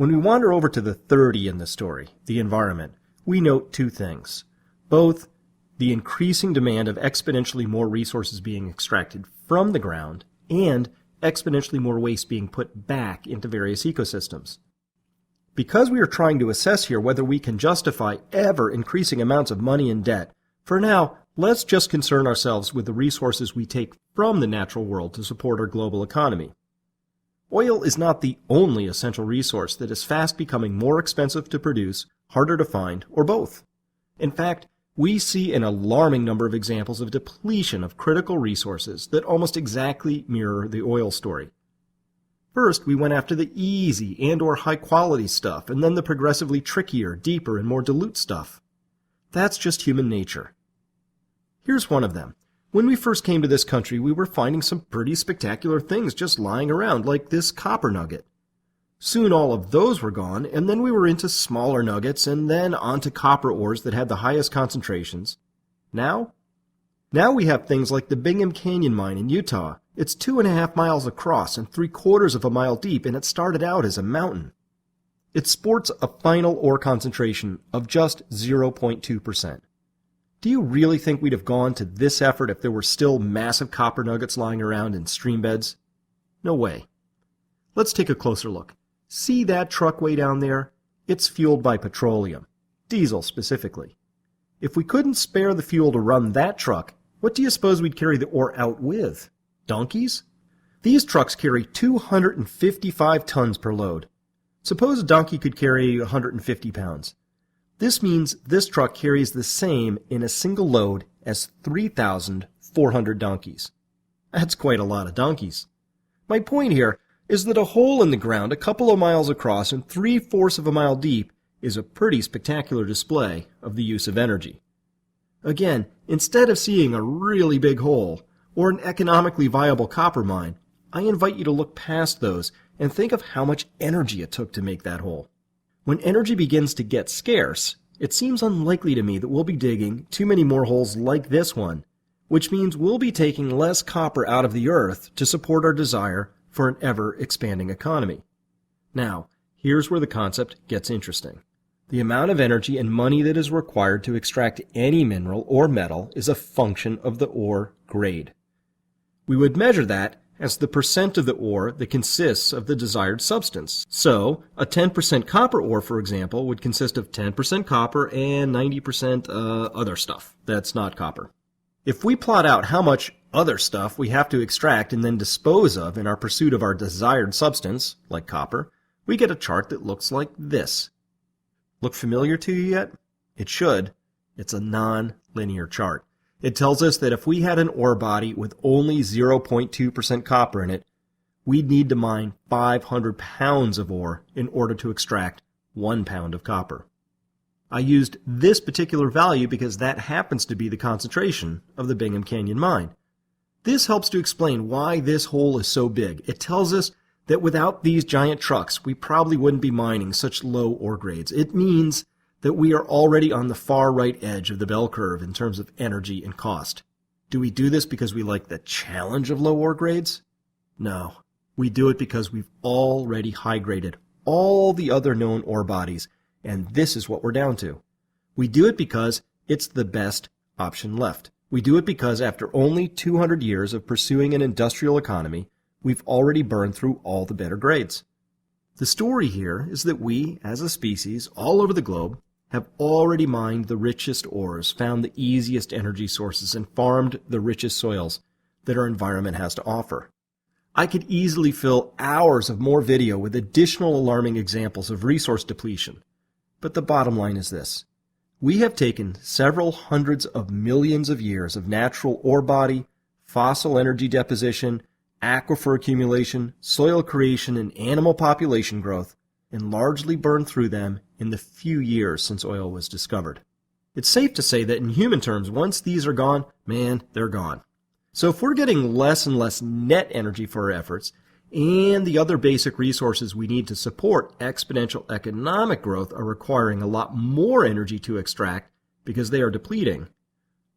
When we wander over to the 30 in the story, the environment, we note two things. Both the increasing demand of exponentially more resources being extracted from the ground and exponentially more waste being put back into various ecosystems. Because we are trying to assess here whether we can justify ever-increasing amounts of money and debt, for now, let's just concern ourselves with the resources we take from the natural world to support our global economy. Oil is not the only essential resource that is fast becoming more expensive to produce, harder to find, or both. In fact, we see an alarming number of examples of depletion of critical resources that almost exactly mirror the oil story. First, we went after the easy and/or high-quality stuff, and then the progressively trickier, deeper, and more dilute stuff. That's just human nature. Here's one of them. When we first came to this country, we were finding some pretty spectacular things just lying around, like this copper nugget. Soon all of those were gone, and then we were into smaller nuggets, and then onto copper ores that had the highest concentrations. Now we have things like the Bingham Canyon mine in Utah. It's 2.5 miles across and 3/4 of a mile deep, and it started out as a mountain. It sports a final ore concentration of just 0.2%. Do you really think we'd have gone to this effort if there were still massive copper nuggets lying around in stream beds? No way. Let's take a closer look. See that truck way down there? It's fueled by petroleum, diesel specifically. If we couldn't spare the fuel to run that truck, what do you suppose we'd carry the ore out with? Donkeys? These trucks carry 255 tons per load. Suppose a donkey could carry 150 pounds. This means this truck carries the same in a single load as 3,400 donkeys. That's quite a lot of donkeys. My point here is that a hole in the ground a couple of miles across and 3/4 of a mile deep is a pretty spectacular display of the use of energy. Again, instead of seeing a really big hole or an economically viable copper mine, I invite you to look past those and think of how much energy it took to make that hole. When energy begins to get scarce, it seems unlikely to me that we'll be digging too many more holes like this one, which means we'll be taking less copper out of the earth to support our desire for an ever-expanding economy. Now, here's where the concept gets interesting. The amount of energy and money that is required to extract any mineral or metal is a function of the ore grade. We would measure that as the percent of the ore that consists of the desired substance. So, a 10% copper ore, for example, would consist of 10% copper and 90% other stuff that's not copper. If we plot out how much other stuff we have to extract and then dispose of in our pursuit of our desired substance, like copper, we get a chart that looks like this. Look familiar to you yet? It should. It's a non-linear chart. It tells us that if we had an ore body with only 0.2% copper in it, we'd need to mine 500 pounds of ore in order to extract 1 pound of copper. I used this particular value because that happens to be the concentration of the Bingham Canyon mine. This helps to explain why this hole is so big. It tells us that without these giant trucks, we probably wouldn't be mining such low ore grades. It means that we are already on the far right edge of the bell curve in terms of energy and cost. Do we do this because we like the challenge of low ore grades? No. We do it because we've already high-graded all the other known ore bodies, and this is what we're down to. We do it because it's the best option left. We do it because after only 200 years of pursuing an industrial economy, we've already burned through all the better grades. The story here is that we, as a species, all over the globe, have already mined the richest ores, found the easiest energy sources, and farmed the richest soils that our environment has to offer. I could easily fill hours of more video with additional alarming examples of resource depletion. But the bottom line is this. We have taken several hundreds of millions of years of natural ore body, fossil energy deposition, aquifer accumulation, soil creation, and animal population growth, and largely burned through them in the few years since oil was discovered. It's safe to say that in human terms, once these are gone, man, they're gone. So if we're getting less and less net energy for our efforts, and the other basic resources we need to support exponential economic growth are requiring a lot more energy to extract because they are depleting,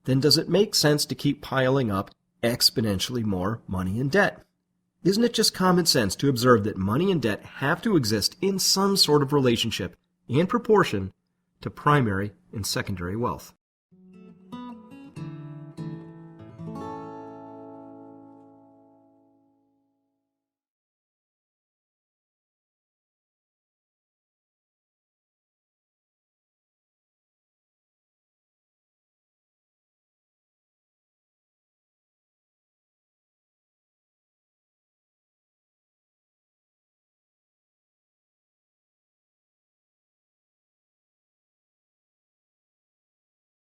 then does it make sense to keep piling up exponentially more money and debt? Isn't it just common sense to observe that money and debt have to exist in some sort of relationship and proportion to primary and secondary wealth?